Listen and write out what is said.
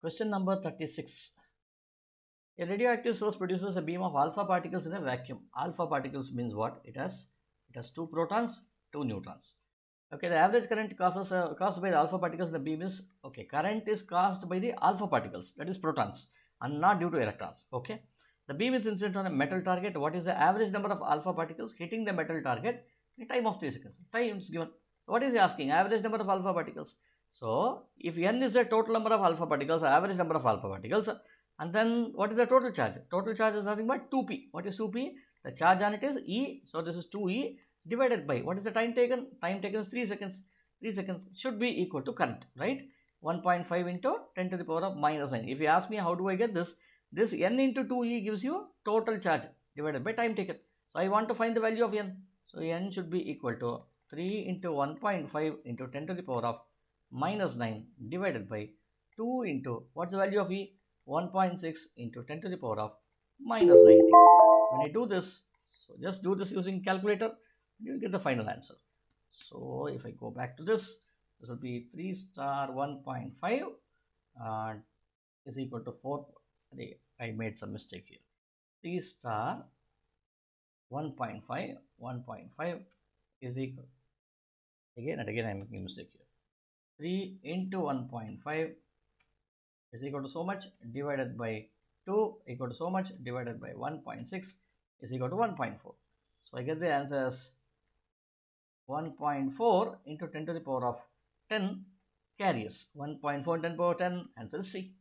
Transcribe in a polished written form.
Question number 36. A radioactive source produces a beam of alpha particles in a vacuum. Alpha particles means what? It has two protons, two neutrons. Okay, the average current caused by the alpha particles in the beam is, okay, current is caused by the alpha particles, that is protons, and not due to electrons. Okay, the beam is incident on a metal target. What is the average number of alpha particles hitting the metal target in a time of 3 seconds? Time is given. What is he asking? Average number of alpha particles. So if n is the total number of alpha particles, average number of alpha particles, and then what is the total charge? Total charge is nothing but 2p. What is 2p? The charge on it is E. So this is 2E divided by, what is the time taken? Time taken is 3 seconds. 3 seconds should be equal to current, right? 1.5 into 10 to the power of minus 9. If you ask me how do I get this, this n into 2E gives you total charge divided by time taken. So I want to find the value of n. So n should be equal to 3 into 1.5 into 10 to the power of minus 9 divided by 2 into, what's the value of E? 1.6 into 10 to the power of minus 90. When I do this, so just do this using calculator, you will get the final answer. So if I go back to this, this will be 3 star 1.5 is equal to 4. I made some mistake here. 3 star 1.5 is equal, again and again I am making a mistake here. 3 into 1.5 is equal to so much divided by 2 equal to so much divided by 1.6 is equal to 1.4. So I get the answer as 1.4 into 10 to the power of 10 carriers. 1.4 10 power 10, answer is C.